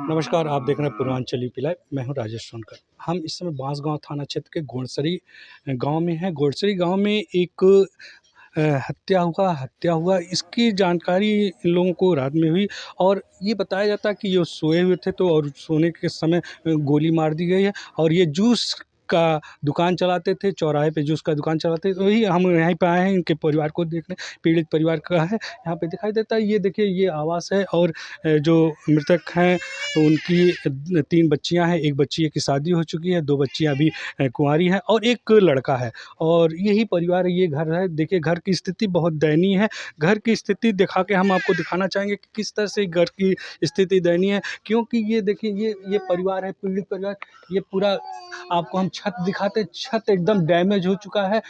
नमस्कार, आप देख रहे हैं पूर्वांचल यूपी लाइव। मैं हूं राजेश सोनकर। हम इस समय बांसगांव थाना क्षेत्र के गोड़सरी गांव में हैं। गोड़सरी गांव में एक हत्या हुआ इसकी जानकारी इन लोगों को रात में हुई और ये बताया जाता है कि ये सोए हुए थे तो और सोने के समय गोली मार दी गई है। और ये जूस का दुकान चलाते थे, चौराहे पे जूस का दुकान चलाते थे। तो वही हम यहीं पे आए हैं इनके परिवार को देखने। पीड़ित परिवार का है, यहाँ पे दिखाई देता है। ये देखिए, ये आवास है और जो मृतक हैं उनकी 3 बच्चियां हैं। एक बच्ची की शादी हो चुकी है, 2 बच्चियां अभी कुंवारी हैं और एक लड़का है। और यही परिवार है, ये घर है। देखिए, घर की स्थिति बहुत दयनीय है। घर की स्थिति दिखा के हम आपको दिखाना चाहेंगे कि किस तरह से घर की स्थिति दयनीय है, क्योंकि ये देखिए, ये परिवार है, पीड़ित परिवार। ये पूरा आपको हम छत दिखाते, छत एकदम डैमेज हो चुका है।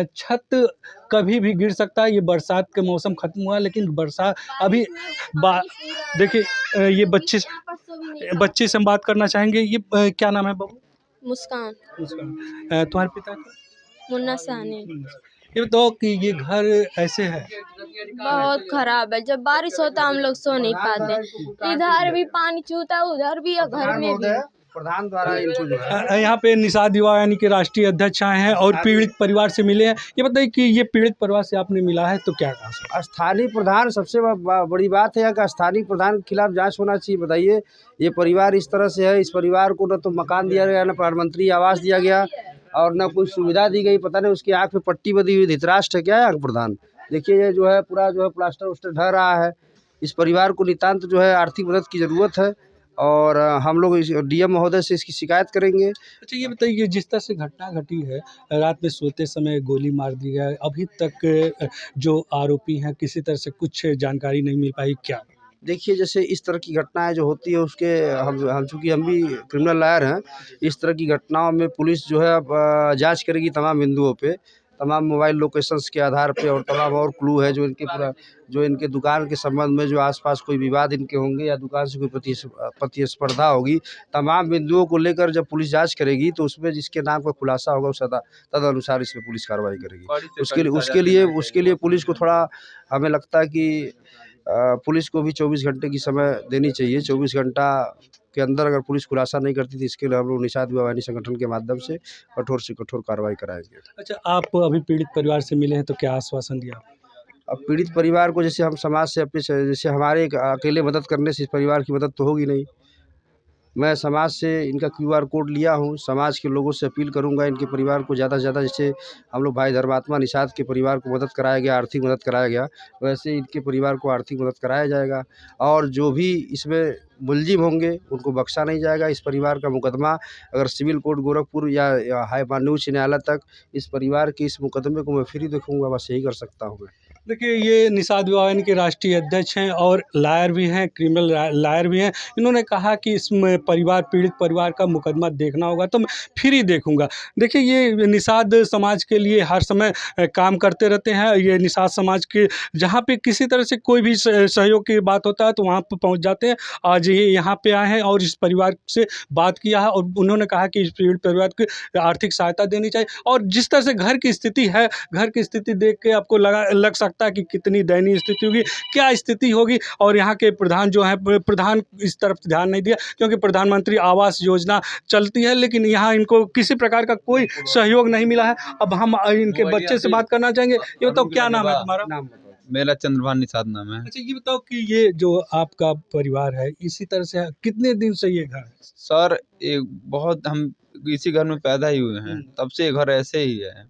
छत कभी भी गिर सकता है। ये बरसात के मौसम खत्म हुआ लेकिन बरसात अभी देखिए, ये बच्चे से हम बात करना चाहेंगे। ये क्या नाम है बाबू? मुस्कान। मुस्कान। तुम्हारे पिता का? मुन्ना साहनी। ये बताओ कि ये घर ऐसे है? बहुत खराब है। जब बारिश होता हम लोग सो नहीं पाते। इधर भी पानी चूता है, उधर भी और घर में भी। प्रधान द्वारा इनको जो है यहाँ पे निषाद युवा यानी कि राष्ट्रीय अध्यक्ष आए हैं और पीड़ित परिवार से मिले हैं। ये बताइए कि ये पीड़ित परिवार से आपने मिला है तो क्या कहा? स्थानीय प्रधान सबसे बड़ी बात है कि स्थानीय प्रधान के खिलाफ जांच होना चाहिए। बताइए, ये परिवार इस तरह से है, इस परिवार को न तो मकान दिया गया, न प्रधानमंत्री आवास दिया गया और न कोई सुविधा दी गई। पता नहीं उसकी आँख पे पट्टी बंधी हुई, धृतराष्ट्र है क्या है आँख प्रधान? देखिए, ये जो है पूरा जो है प्लास्टर उस्टर ढह रहा है। इस परिवार को नितांत जो है आर्थिक मदद की ज़रूरत है और हम लोग इस डीएम महोदय से इसकी शिकायत करेंगे। अच्छा, ये बताइए, जिस तरह से घटना घटी है, रात में सोते समय गोली मार दी गया, अभी तक जो आरोपी हैं किसी तरह से कुछ जानकारी नहीं मिल पाई, क्या? देखिए, जैसे इस तरह की घटनाएं जो होती है उसके हम चूँकि हम भी क्रिमिनल लॉयर हैं, इस तरह की घटनाओं में पुलिस जो है अब जांच करेगी तमाम बिंदुओं पे, तमाम मोबाइल लोकेशंस के आधार पे और तमाम और क्लू है जो इनके दुकान के संबंध में जो आसपास कोई विवाद इनके होंगे या दुकान से कोई प्रतिस्पर्धा होगी, तमाम बिंदुओं को लेकर जब पुलिस जांच करेगी तो उसमें जिसके नाम का खुलासा होगा उस तदनुसार इसमें पुलिस कार्रवाई करेगी। उसके लिए पुलिस को थोड़ा हमें लगता है कि पुलिस को भी 24 घंटे की समय देनी चाहिए। 24 घंटा के अंदर अगर पुलिस खुलासा नहीं करती तो इसके लिए हम लोग निषाद युवा वाहिनी संगठन के माध्यम से कठोर से कठोर कार्रवाई कराएंगे। अच्छा, आप अभी पीड़ित परिवार से मिले हैं तो क्या आश्वासन दिया? अब पीड़ित परिवार को जैसे हम समाज से अपने जैसे हमारे अकेले मदद करने से इस परिवार की मदद तो होगी नहीं। मैं समाज से इनका QR कोड लिया हूँ। समाज के लोगों से अपील करूँगा इनके परिवार को ज़्यादा से ज़्यादा, जैसे हम लोग भाई धर्मात्मा निषाद के परिवार को मदद कराया गया, आर्थिक मदद कराया गया, वैसे इनके परिवार को आर्थिक मदद कराया जाएगा और जो भी इसमें मुलजिम होंगे उनको बख्शा नहीं जाएगा। इस परिवार का मुकदमा अगर सिविल कोर्ट गोरखपुर या माननीय उच्च न्यायालय तक इस परिवार के इस मुकदमे को मैं फ्री देखूँगा, बस यही कर सकता हूँ मैं। देखिए, ये निषाद युवा वाहिनी के राष्ट्रीय अध्यक्ष हैं और लायर भी हैं, क्रिमिनल लायर भी हैं। इन्होंने कहा कि इसमें पीड़ित परिवार का मुकदमा देखना होगा तो मैं फ्री देखूंगा। देखिए, ये निषाद समाज के लिए हर समय काम करते रहते हैं। ये निषाद समाज के जहाँ पे किसी तरह से कोई भी सहयोग की बात होता है तो वहाँ पर पहुँच जाते हैं। आज ये यहाँ पे आए हैं और इस परिवार से बात किया है और उन्होंने कहा कि इस पीड़ित परिवार को आर्थिक सहायता देनी चाहिए। और जिस तरह से घर की स्थिति है, घर की स्थिति देख के आपको लग सकता है कि कितनी दयनीय स्थिति होगी, क्या स्थिति होगी। और यहाँ के प्रधान जो है, प्रधान इस तरफ ध्यान नहीं दिया क्योंकि प्रधानमंत्री आवास योजना चलती है लेकिन यहाँ इनको किसी प्रकार का कोई सहयोग नहीं मिला है। अब हम इनके बच्चे से बात करना चाहेंगे। ये बताओ, क्या नाम है तुम्हारा? मेरा चंद्रभान निषाद नाम है। अच्छा, ये बताओ कि ये जो आपका परिवार है इसी तरह से कितने दिन से ये घर है? सर, हम इसी घर में पैदा ही हुए हैं, तब से ये घर ऐसे ही है,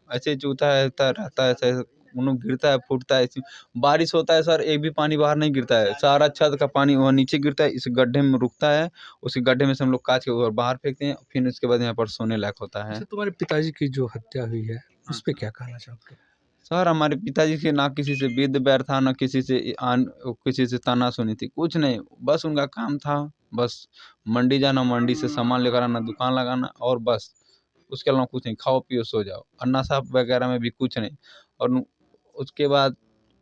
ऐसे चूता रहता है, ऐसे गिरता है, फूटता है। बारिश होता है सर, एक भी पानी बाहर नहीं गिरता है, सारा छत का पानी वहाँ नीचे गिरता है, इस गड्ढे में रुकता है, उसी गड्ढे में से हम लोग काट के बाहर फेंकते हैं, फिर उसके बाद यहाँ पर सोने लायक होता है। तुम्हारे पिताजी की जो हत्या हुई है उस पर क्या कहना चाहोगे? सर, हमारे पिताजी के ना किसी से विद बैर था, ना किसी से ताना सुनी थी, कुछ नहीं। बस उनका काम था बस मंडी जाना, मंडी से सामान लेकर आना, दुकान लगाना और बस उसके अलावा कुछ नहीं। खाओ पियो सो जाओ और नशा वगैरह में भी कुछ नहीं। और उसके बाद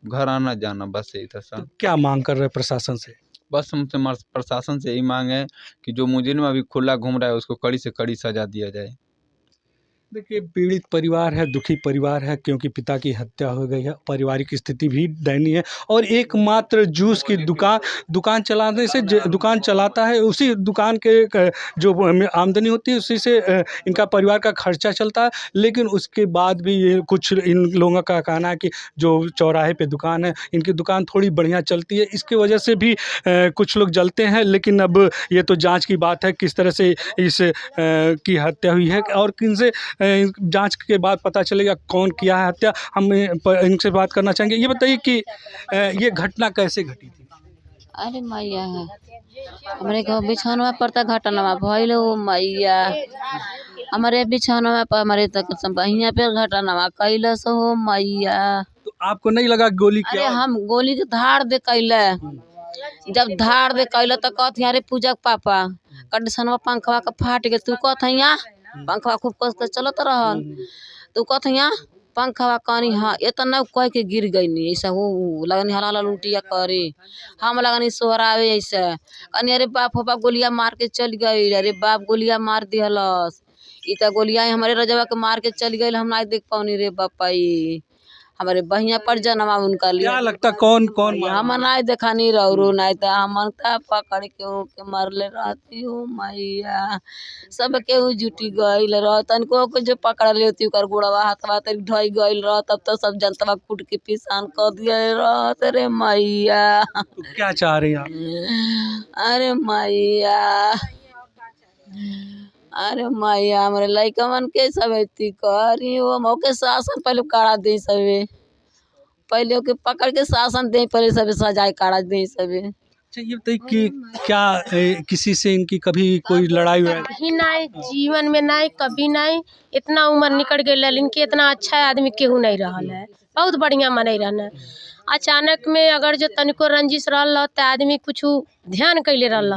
घर आना जाना, बस यही था सर। तो क्या मांग कर रहे हैं प्रशासन से? बस हमसे प्रशासन से यही मांग है कि जो मुजरिम अभी खुला घूम रहा है उसको कड़ी से कड़ी सजा दिया जाए। देखिए, पीड़ित परिवार है, दुखी परिवार है, क्योंकि पिता की हत्या हो गई है। पारिवारिक स्थिति भी दयनीय है और एकमात्र जूस की दुकान चलाने से दुकान चलाता है, उसी दुकान के जो आमदनी होती है उसी से इनका परिवार का खर्चा चलता है। लेकिन उसके बाद भी ये कुछ इन लोगों का कहना है कि जो चौराहे पे दुकान है, इनकी दुकान थोड़ी बढ़िया चलती है, इसकी वजह से भी कुछ लोग जलते हैं। लेकिन अब ये तो जांच की बात है, किस तरह से इस की हत्या हुई है और किनसे जांच के बाद पता चलेगा कौन किया है हत्या। हम इनसे बात करना चाहेंगे। ये बताइए कि ये घटना कैसे घटी थी? अरे मैया है हमारे घर बिछौनवा पर तक घटना भइल हो मैया। हमारे बिछौनवा पर हमारे तक बहिया पे घटना कैलस हो मैया। तो आपको नहीं लगा गोली अरे क्या? हम गोली के धार दे कैले, जब धार दे कैले तो कहती अरे पूजा के पापा कंडीशनवा पंखवा के फाट गए। तू कहत पंखवा खूब कस के चलत रहल, तू कहत पंखवा कनी हाँ इतना कह के गिर गई। ऐसा हो लगनी हला हला लुटिया करे, हम लगनी सोहरावे ऐसा कनी अरे बाप हो बाप गोलियां मार के चल गई। अरे बाप गोलियां मार दिहलस, इ त गोलियां हमारे रजवा के मार के चल गई। हम नहीं देख पाऊनी रे बापाई, हमारे बहिया पर जनवा उनका लिया। क्या लगता कौन कौन मारा? हम नहीं देखा नहीं रहो नहीं तो हम पकड़ के ओके मरले रहती हूँ मैया। सब केहू जुटी गईल रह तनिको के जो पकड़ लेती ओकर गोड़वा हाथवा तक ढई गईल रह, तब तो सब जनतवा कूट के पिसान कर दिए रहत रे मैया। तो क्या चाह रही हैं आप? अरे मैया, अरे मैया हमारे लइकवन के सब एती करी वो मौके शासन पहले काढ़ा दे सबे, पहले ओके पकड़ के शासन दे, पहले सबे सजाए काढ़ा दे सबे। अच्छा, ये बताइए कि क्या किसी से इनकी कभी कोई लड़ाई हुई? ही नहीं, जीवन में नहीं, कभी नहीं। इतना उम्र निकल गई, इनके इतना अच्छा आदमी केहू नहीं रहल है, बहुत बढ़िया मने रहना। अचानक में अगर जो तनिको रंजिश रहल तो आदमी कुछ ध्यान कैले रहल,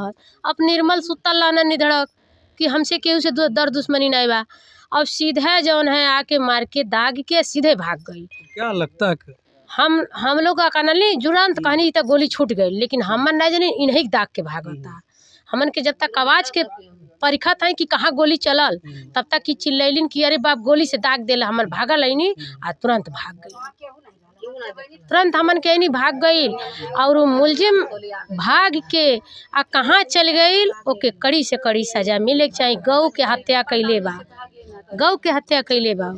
अब निर्मल सुतल रहना निधड़क कि हमसे केहू से दर दुश्मनी नहीं बा। अब सीधे जौन है आके मार के दाग के सीधे भाग गई। क्या लगता है? हम लोग का कहना जुरान तो कहनी तो गोली छूट गई, लेकिन हमन नहीं जानी इन्हीं दाग के भागता। हमन के जब तक आवाज के परीक्षा था कि कहाँ गोली चलल, तब तक कि चिल्लैलिन कि अरे बाप गोली से दाग देला। हमन भागल नहीं आ तुरंत भाग गई, तुरंत हमन के नहीं भाग गई। और मुलजिम भाग के आ कहाँ चल गई, ओके कड़ी से कड़ी सजा मिले के चाहिए। गौ के हत्या कैले बा, गौ के हत्या कैले बा।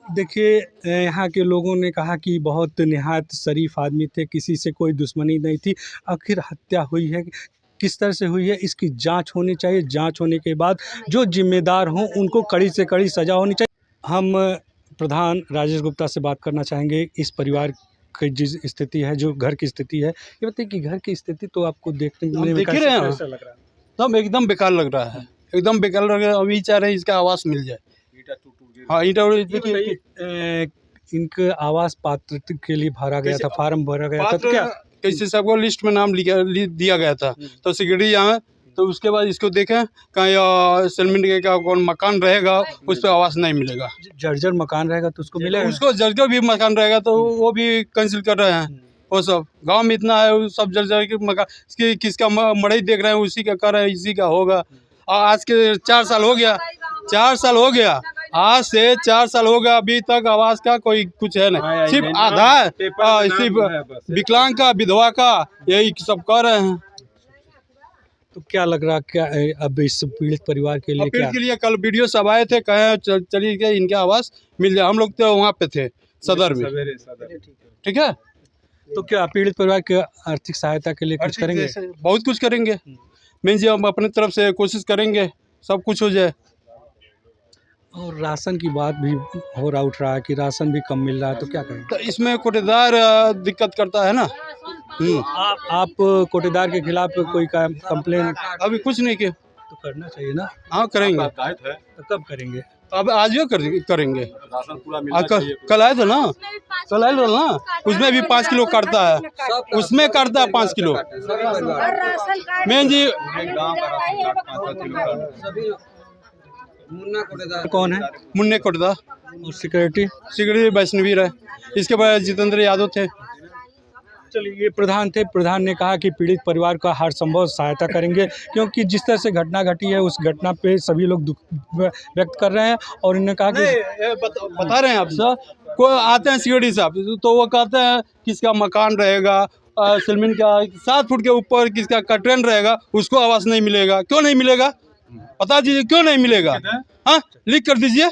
देखिए, यहाँ के लोगों ने कहा कि बहुत निहायत शरीफ आदमी थे, किसी से कोई दुश्मनी नहीं थी, आखिर हत्या हुई है किस तरह से हुई है इसकी जांच होनी चाहिए। जांच होने के बाद जो जिम्मेदार हों उनको कड़ी से कड़ी सज़ा होनी चाहिए। हम प्रधान राजेश गुप्ता से बात करना चाहेंगे। इस परिवार की जिस स्थिति है, जो घर की स्थिति है, ये बताइए कि घर की स्थिति तो आपको देखने में देख ही रहे हैं, कैसा लग रहा है? तब एकदम बेकार लग रहा है, एकदम बेकार लग रहा है। अभी चाह रहे हैं इसका आवास मिल जाए। हाँ, ईटा इनके आवास पात्र के लिए भरा गया था, फार्म भरा गया था, तो क्या कैसे सबको लिस्ट में नाम दिया गया था। तो सिक्योरिटी यहाँ तो उसके बाद इसको देखें कहीं सेटलमेंट का कौन मकान रहेगा उस पर आवास नहीं मिलेगा। जर्जर मकान रहेगा तो उसको मिलेगा। उसको जर्जर भी मकान रहेगा तो वो भी कैंसिल कर रहे हैं। वो सब गांव में इतना है, सब जर्जर के मकान किसका मड़ई देख रहे हैं उसी का कर रहे हैं, इसी का होगा। आज के 4 साल हो गया, 4 साल हो गया, आज से 4 साल हो गया, अभी तक आवास का कोई कुछ है नहीं। सिर्फ आधार, सिर्फ विकलांग का, विधवा का, यही सब कर रहे हैं। तो क्या लग रहा, क्या अब इस पीड़ित परिवार के लिए क्या? के लिए कल वीडियो सब आए थे, कहे चलिए गए इनके आवास मिल जाए। हम लोग तो वहाँ पे थे सदर में, ठीक है। तो क्या पीड़ित परिवार की आर्थिक सहायता के लिए कुछ करेंगे? बहुत कुछ करेंगे, मीन जी हम अपने तरफ से कोशिश करेंगे सब कुछ हो जाए। और राशन की बात भी उठ रहा है कि राशन भी कम मिल रहा है, तो क्या करें? तो इसमें कोटेदार दिक्कत करता है ना। आप कोटेदार के खिलाफ कोई कंप्लेन अभी कुछ नहीं किया तो करना चाहिए ना। हाँ करेंगे। तो कब करेंगे? अब आज भी करेंगे। कल आए थे ना, कल आए थे ना, उसमें भी 5 किलो काटता है, उसमें काटता है 5 किलो मेन जी। कौन है? मुन्ने कोटेदार। और सिक्योरिटी वैष्णवी है। इसके बाद जितेंद्र यादव थे। चलिए, ये प्रधान थे। प्रधान ने कहा कि पीड़ित परिवार का हर संभव सहायता करेंगे, क्योंकि जिस तरह से घटना घटी है उस घटना पे सभी लोग दुख व्यक्त कर रहे हैं। और इन्होंने कहा कि बता रहे हैं आप सर, कोई आते हैं सिक्योरिटी साहब तो वो कहते हैं किसका मकान रहेगा, सिलमिन का 7 फुट के ऊपर किसका कटरन रहेगा, उसको आवास नहीं मिलेगा। क्यों नहीं मिलेगा, बता दीजिए क्यों नहीं मिलेगा। हाँ, लिख कर दीजिए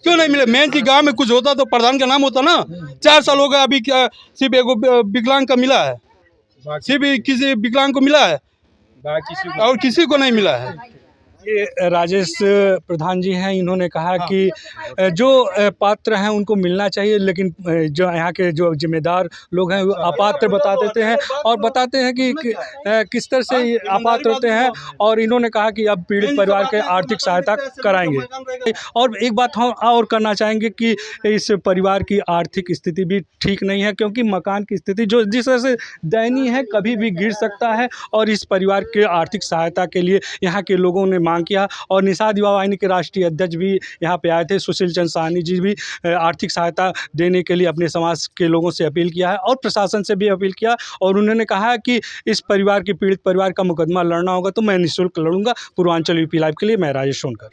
क्यों नहीं मिले। मेन की गांव में कुछ होता तो प्रधान का नाम होता ना। 4 साल हो गया, अभी सिर्फ एगो विकलांग का मिला है, सिर्फ किसी विकलांग को मिला है और किसी को नहीं मिला है। ये राजेश प्रधान जी हैं। इन्होंने कहा कि जो पात्र हैं उनको मिलना चाहिए, लेकिन जो यहाँ के जो जिम्मेदार लोग हैं वो अपात्र बता देते हैं और बताते हैं कि किस तरह से ये अपात्र होते हैं। और इन्होंने कहा कि अब पीड़ित परिवार के आर्थिक सहायता कराएंगे। और एक बात हम और करना चाहेंगे कि इस परिवार की आर्थिक स्थिति भी ठीक नहीं है, क्योंकि मकान की स्थिति जो जिस तरह से दयनीय है कभी भी गिर सकता है। और इस परिवार के आर्थिक सहायता के लिए यहाँ के लोगों ने मांग किया और निषाद युवा वाहिनी के राष्ट्रीय अध्यक्ष भी यहाँ पे आए थे। सुशील चंद्र साहनी जी भी आर्थिक सहायता देने के लिए अपने समाज के लोगों से अपील किया है और प्रशासन से भी अपील किया। और उन्होंने कहा है कि इस परिवार के पीड़ित परिवार का मुकदमा लड़ना होगा तो मैं निःशुल्क लड़ूंगा। पूर्वांचल यूपी लाइव के लिए मैं राजेश सोनकर।